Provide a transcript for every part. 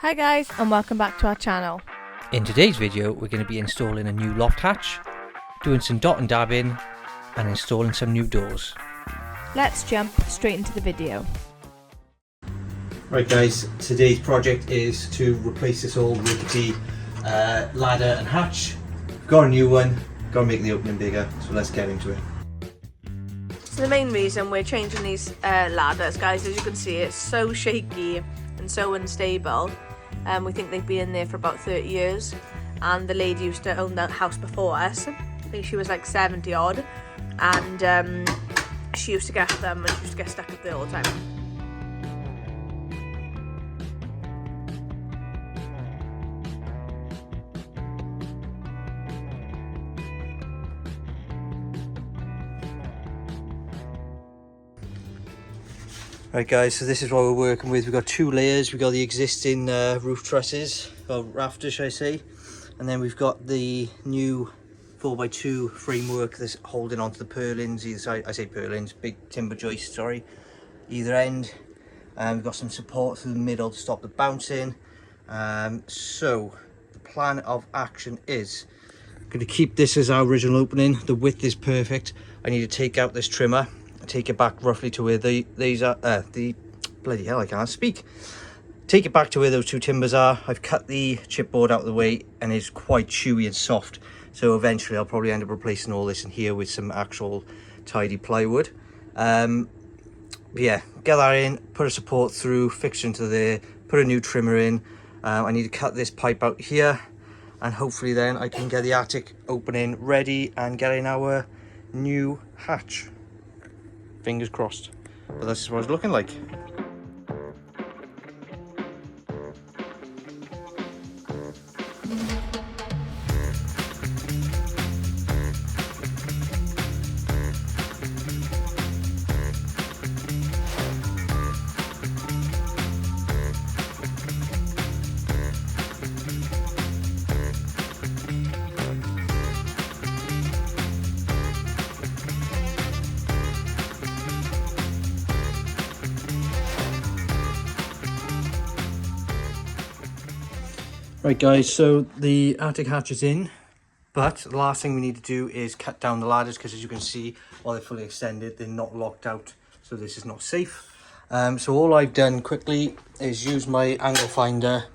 Hi guys, and welcome back to our channel. In today's video we're going to be installing a new loft hatch, doing some dot and dabbing and installing some new doors. Let's jump straight into the video. Right guys, today's project is to replace this old rickety ladder and hatch. We've got a new one, got to make the opening bigger, so let's get into it. So the main reason we're changing these ladders, guys, as you can see, it's so shaky and so unstable. We think they've been in there for about 30 years, and the lady used to own that house before us. I think she was like 70 odd, and she used to get them and she used to get stuck up there all the time. Right guys, so this is what we're working with. We've got two layers. We've got the existing roof trusses, or rafters should I say, and then we've got the new 4x2 framework that's holding onto the purlins either side. I say purlins, big timber joists, sorry, either end. We've got some support through the middle to stop the bouncing. So the plan of action is I'm going to keep this as our original opening. The width is perfect. I need to take out this trimmer, take it back roughly to where these are, bloody hell, I can't speak. Take it back to where those two timbers are. I've cut the chipboard out of the way and it's quite chewy and soft. So eventually I'll probably end up replacing all this in here with some actual tidy plywood. But yeah, get that in, put a support through, fix into there, put a new trimmer in. I need to cut this pipe out here, and hopefully then I can get the attic opening ready and get in our new hatch. Fingers crossed, but this is what it's looking like. Right guys, so the attic hatch is in, but the last thing we need to do is cut down the ladders, because as you can see, while they're fully extended, they're not locked out, so this is not safe. So all I've done quickly is use my angle finder,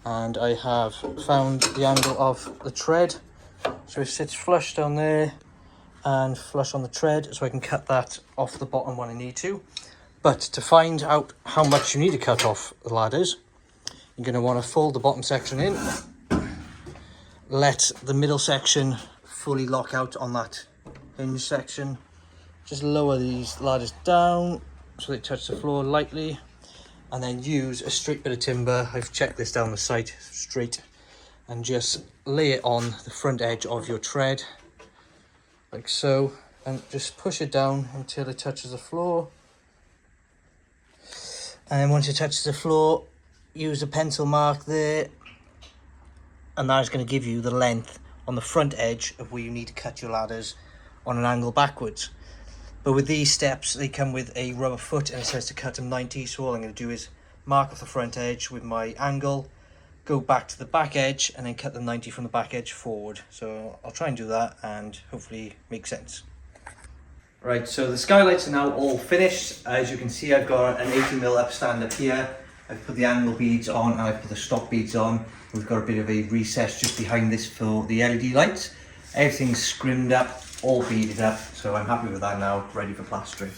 and I have found the angle of the tread. So it sits flush down there and flush on the tread, so I can cut that off the bottom when I need to. But to find out how much you need to cut off the ladders, you're going to want to fold the bottom section in, let the middle section fully lock out on that hinge section, just lower these ladders down so they touch the floor lightly, and then use a straight bit of timber. I've checked this down the site, straight, and just lay it on the front edge of your tread like so, and just push it down until it touches the floor. And then once it touches the floor, use a pencil mark there, and that is going to give you the length on the front edge of where you need to cut your ladders on an angle backwards. But with these steps, they come with a rubber foot and it says to cut them 90, so all I'm going to do is mark off the front edge with my angle, go back to the back edge, and then cut them 90 from the back edge forward. So I'll try and do that and hopefully make sense. Right, so the skylights are now all finished. As you can see, I've got an 80mm upstand up here. I've put the angle beads on and I've put the stock beads on. We've got a bit of a recess just behind this for the LED lights. Everything's scrimmed up, all beaded up, so I'm happy with that now, ready for plastering.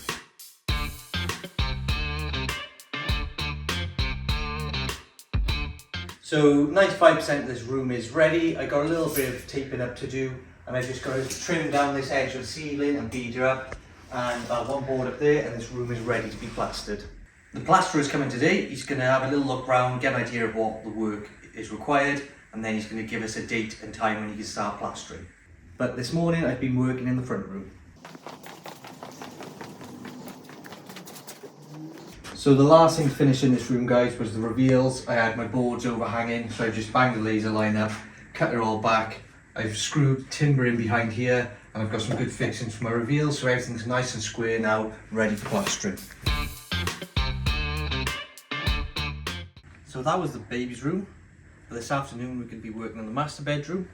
So 95% of this room is ready. I got a little bit of taping up to do, and I just got to trim down this edge of the ceiling and bead her up, and one board up there, and this room is ready to be plastered. The plasterer is coming today. He's going to have a little look around, get an idea of what the work is required, and then he's going to give us a date and time when he can start plastering. But this morning I've been working in the front room. So the last thing to finish in this room, guys, was the reveals. I had my boards overhanging, so I just banged the laser line up, cut it all back. I've screwed timber in behind here, and I've got some good fixings for my reveals, so everything's nice and square now, ready for plastering. So So that was the baby's room. For this afternoon we're going to be working on the master bedroom.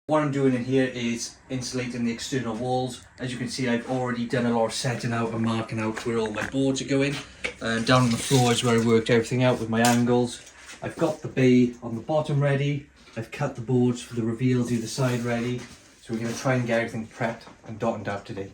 What I'm doing in here is insulating the external walls. As you can see, I've already done a lot of setting out and marking out where all my boards are going. Down on the floor is where I worked everything out with my angles. I've got the bay on the bottom ready. I've cut the boards for the reveals either side ready. So we're going to try and get everything prepped and dot and dab today.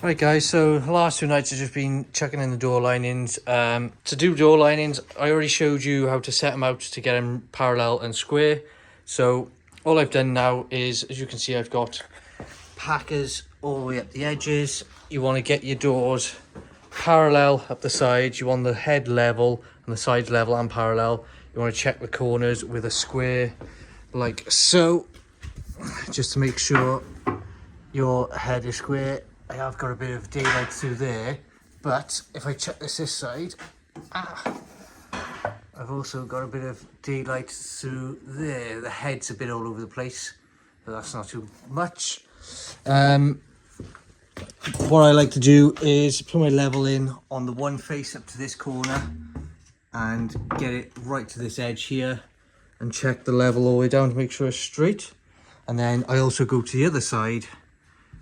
Right guys, so the last 2 nights I've just been chucking in the door linings. To do door linings, I already showed you how to set them out to get them parallel and square. So all I've done now is, as you can see, I've got packers all the way up the edges. You want to get your doors parallel up the sides. You want the head level and the sides level and parallel. You want to check the corners with a square like so, just to make sure your head is square. I have got a bit of daylight through there, but if I check this side, I've also got a bit of daylight through there. The head's a bit all over the place, but that's not too much. What I like to do is put my level in on the one face up to this corner and get it right to this edge here and check the level all the way down to make sure it's straight. And then I also go to the other side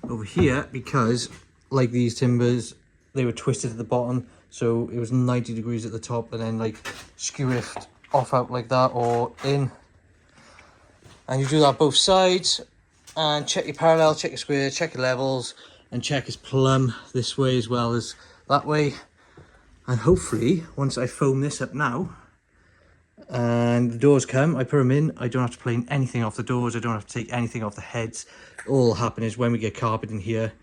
over here, because like these timbers, they were twisted at the bottom, so it was 90 degrees at the top and then like skew it off out like that or in. And you do that both sides and check your parallel, check your square, check your levels, and check his plumb this way as well as that way. And hopefully once I foam this up now and the doors come, I put them in, I don't have to plane anything off the doors, I don't have to take anything off the heads. All that'll happen is when we get carpet in here,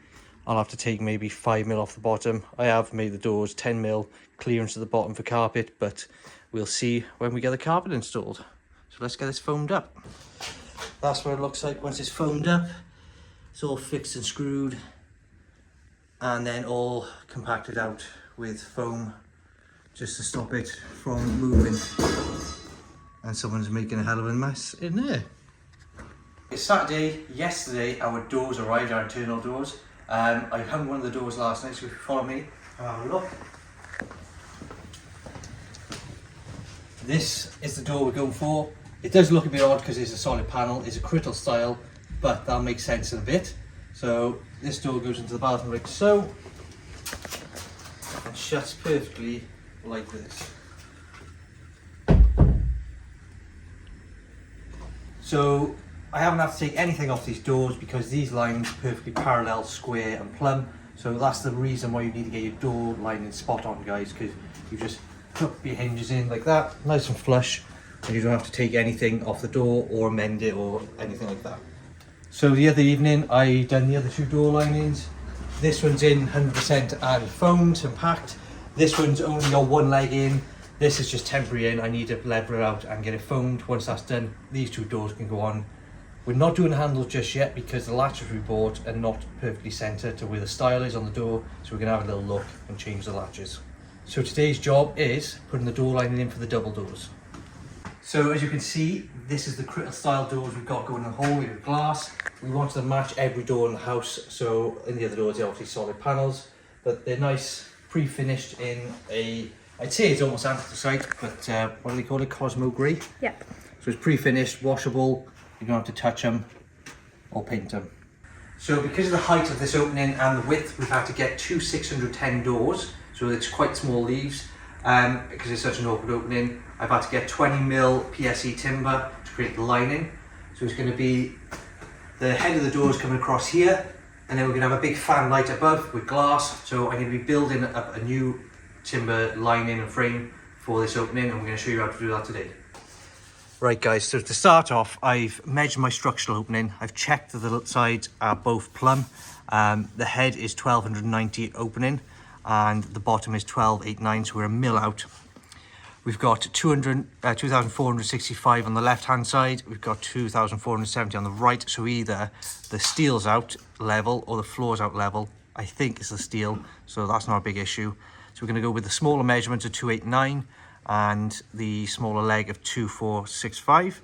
I'll have to take maybe 5mm off the bottom. I have made the doors 10mm clearance to the bottom for carpet, but we'll see when we get the carpet installed. So let's get this foamed up. That's what it looks like once it's foamed up. It's all fixed and screwed and then all compacted out with foam just to stop it from moving. And someone's making a hell of a mess in there. It's Saturday. Yesterday our doors arrived, our internal doors. I hung one of the doors last night, so if you follow me and have a look. This is the door we're going for. It does look a bit odd because it's a solid panel, it's a crystal style, but that'll make sense in a bit. So this door goes into the bathroom like so, and shuts perfectly like this. So I haven't had to take anything off these doors because these lines perfectly parallel, square and plumb. So that's the reason why you need to get your door lining spot on, guys, because you just put your hinges in like that, nice and flush, and you don't have to take anything off the door or amend it or anything like that. So the other evening I done the other 2 door linings. This one's in 100% and foamed and packed. This one's only got one leg in. This is just temporary in. I need to lever it out and get it foamed. Once that's done, these 2 doors can go on. We're not doing the handles just yet because the latches we bought are not perfectly centered to where the style is on the door, so we're gonna have a little look and change the latches. So today's job is putting the door lining in for the double doors. So as you can see, this is the crystal style doors we've got going in the hallway with glass. We wanted to match every door in the house, so in the other doors they're obviously solid panels, but they're nice, pre-finished in a, I'd say it's almost anthracite, but what do they call it, Cosmo grey? Yep. So it's pre-finished, washable, you don't have to touch them or paint them. So because of the height of this opening and the width, we've had to get two 610 doors. So it's quite small leaves. Because it's such an awkward opening, I've had to get 20mm PSE timber to create the lining. So it's going to be the head of the doors coming across here, and then we're going to have a big fan light above with glass. So I'm going to be building up a new timber lining and frame for this opening, and we're going to show you how to do that today. Right guys, so to start off, I've measured my structural opening. I've checked that the sides are both plumb. The head is 1290 opening and the bottom is 1289, so we're a mill out. We've got 2465 on the left hand side, we've got 2470 on the right, so either the steel's out level or the floor's out level. I think it's the steel, so that's not a big issue. So we're going to go with the smaller measurement of 289 and the smaller leg of 2465.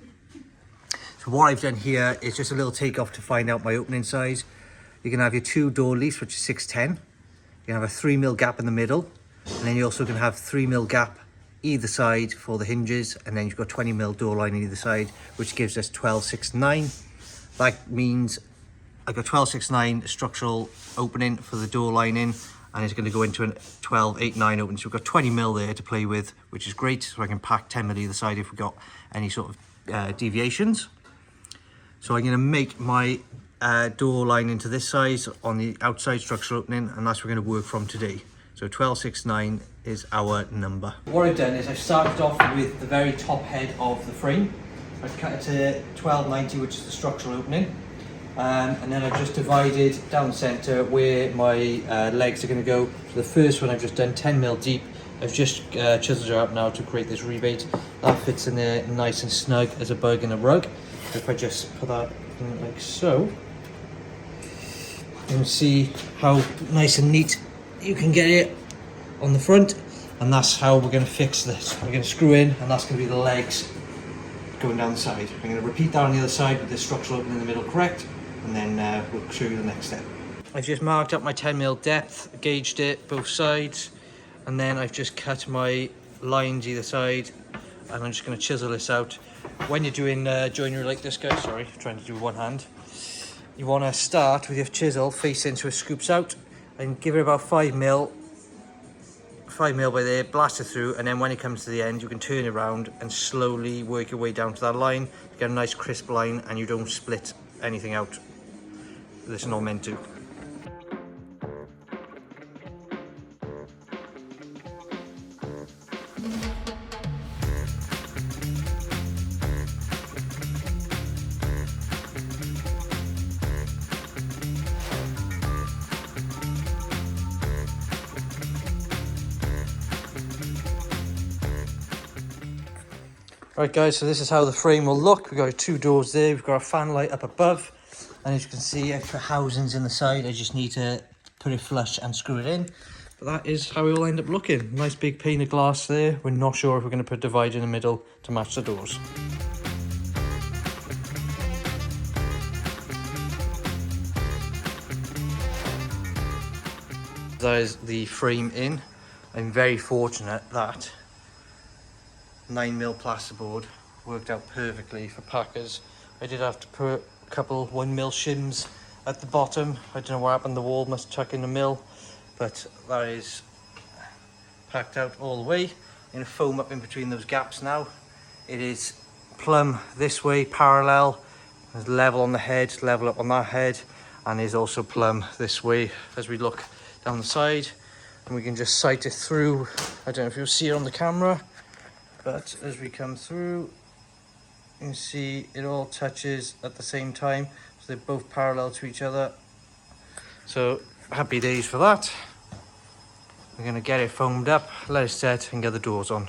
So what I've done here is just a little takeoff to find out my opening size. You're going to have your two door leaves, which is 610. You're going to have a 3mm gap in the middle, and then you're also going to have 3mm gap either side for the hinges, and then you've got 20mm door line on either side, which gives us 1269. That means I've got 1269 structural opening for the door lining, and it's going to go into a 1289 opening. So we've got 20mm there to play with, which is great, so I can pack 10mm either side if we've got any sort of deviations. So I'm going to make my door line into this size on the outside structural opening, and that's what we're going to work from today. So 1269 is our number. What I've done is I've started off with the very top head of the frame. I've cut it to 1290, which is the structural opening, and then I've just divided down the centre where my legs are going to go. So the first one I've just done 10mm deep. I've just chiseled it out now to create this rebate. That fits in there nice and snug as a bug in a rug. So if I just put that in like so, you can see how nice and neat you can get it on the front, and that's how we're going to fix this. We're going to screw in, and that's going to be the legs going down the side. I'm going to repeat that on the other side with this structural opening in the middle correct, and then we'll show you the next step. I've just marked up my 10mm depth, gauged it both sides, and then I've just cut my lines either side, and I'm just going to chisel this out. When you're doing joinery like this, guys, sorry, I'm trying to do one hand, you want to start with your chisel facing so it scoops out, and give it about 5mm by there, blast it through, and then when it comes to the end you can turn it around and slowly work your way down to that line. You get a nice crisp line and you don't split anything out. This is not meant to. Right guys, so this is how the frame will look. We've got two doors there, we've got a fan light up above, and as you can see, extra housings in the side. I just need to put it flush and screw it in. But that is how it will end up looking. Nice big pane of glass there. We're not sure if we're going to put a divider in the middle to match the doors. That is the frame in. I'm very fortunate that 9mm plasterboard worked out perfectly for packers. I did have to put a couple 1mm shims at the bottom. I don't know what happened, the wall must chuck in the mill, but that is packed out all the way. I'm going to foam up in between those gaps now. It is plumb this way, parallel. There's level on the head, level up on that head, and is also plumb this way as we look down the side. And we can just sight it through. I don't know if you'll see it on the camera, but as we come through, you can see it all touches at the same time. So they're both parallel to each other. So happy days for that. We're going to get it foamed up, let it set, and get the doors on.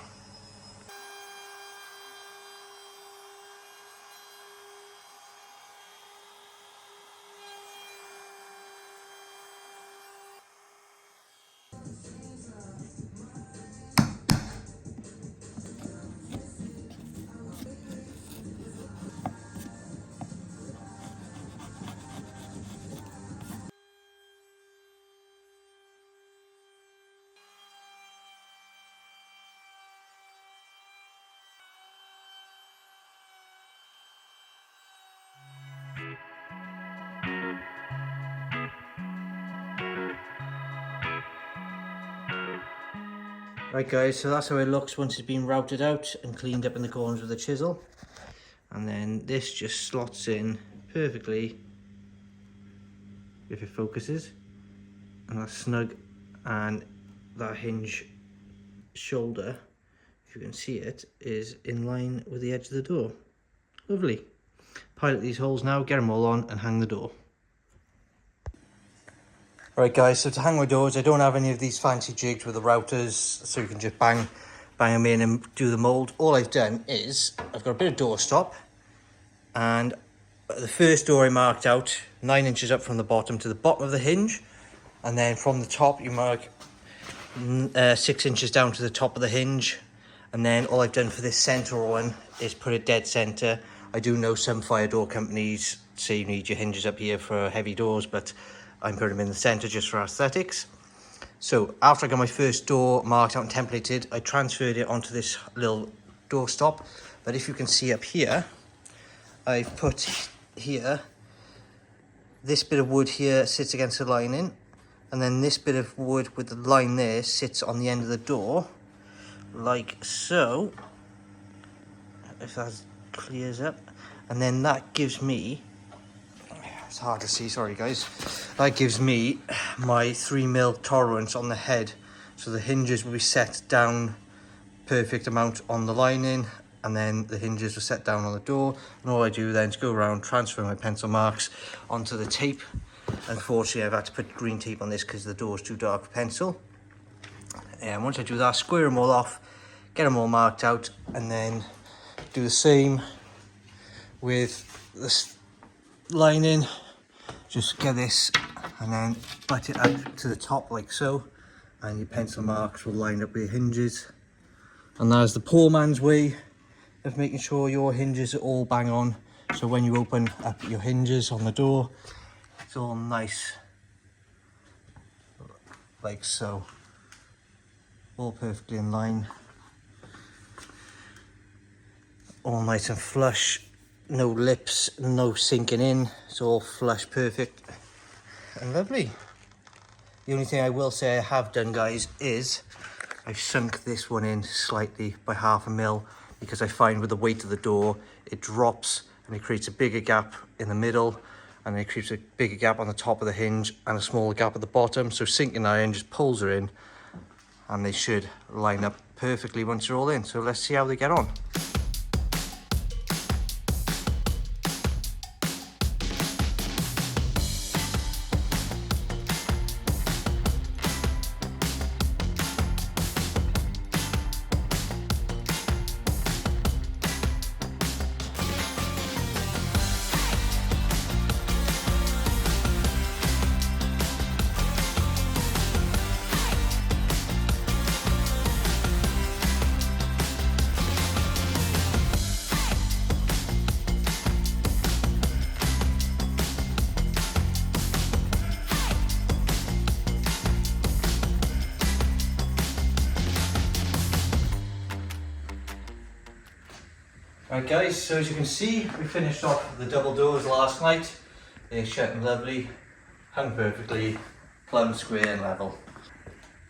Right guys, so that's how it looks once it's been routed out and cleaned up in the corners with a chisel. And then this just slots in perfectly if it focuses. And that's snug, and that hinge shoulder, if you can see it, is in line with the edge of the door. Lovely. Pilot these holes now, get them all on and hang the door. Right guys, so to hang my doors, I don't have any of these fancy jigs with the routers, so you can just bang them in and do the mould. All I've done is, I've got a bit of doorstop, and the first door I marked out 9 inches up from the bottom to the bottom of the hinge, and then from the top you mark 6 inches down to the top of the hinge. And then all I've done for this centre one is put it dead centre. I do know some fire door companies say you need your hinges up here for heavy doors, but I'm putting them in the centre just for aesthetics. So after I got my first door marked out and templated, I transferred it onto this little doorstop. But if you can see up here, I've put here, this bit of wood here sits against the lining, and then this bit of wood with the line there sits on the end of the door, like so, if that clears up. And then that gives me, it's hard to see, sorry guys, that gives me my 3mm tolerance on the head, so the hinges will be set down perfect amount on the lining, and then the hinges are set down on the door. And all I do then is go around, transfer my pencil marks onto the tape. Unfortunately, I've had to put green tape on this because the door's too dark for pencil. And once I do that, square them all off, get them all marked out, and then do the same with this lining. Just get this and then butt it up to the top like so, and your pencil marks will line up with your hinges. And that is the poor man's way of making sure your hinges are all bang on. So when you open up your hinges on the door, it's all nice like so, all perfectly in line, all nice and flush, no lips, no sinking in, it's all flush, perfect and lovely. The only thing I will say I have done, guys, is I've sunk this one in slightly by 1/2 mil, because I find with the weight of the door it drops and it creates a bigger gap in the middle, and it creates a bigger gap on the top of the hinge and a smaller gap at the bottom. So sinking iron just pulls her in, and they should line up perfectly once they're all in. So let's see how they get on. Right guys, so as you can see, we finished off the double doors last night. They're shut and lovely, hung perfectly, plumb, square and level.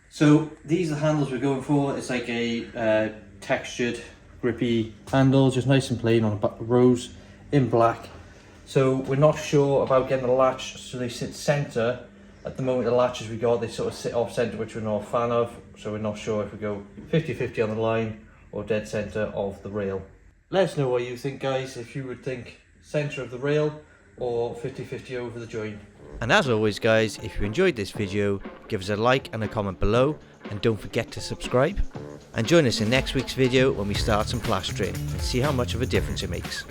So these are the handles we're going for. It's like a textured, grippy handle, just nice and plain on a rose in black. So we're not sure about getting the latch so they sit centre. At the moment the latches we got, they sort of sit off centre, which we're not a fan of. So we're not sure if we go 50-50 on the line or dead centre of the rail. Let us know what you think, guys, if you would think centre of the rail or 50-50 over the join. And as always, guys, if you enjoyed this video, give us a like and a comment below, and don't forget to subscribe. And join us in next week's video when we start some plastering and see how much of a difference it makes.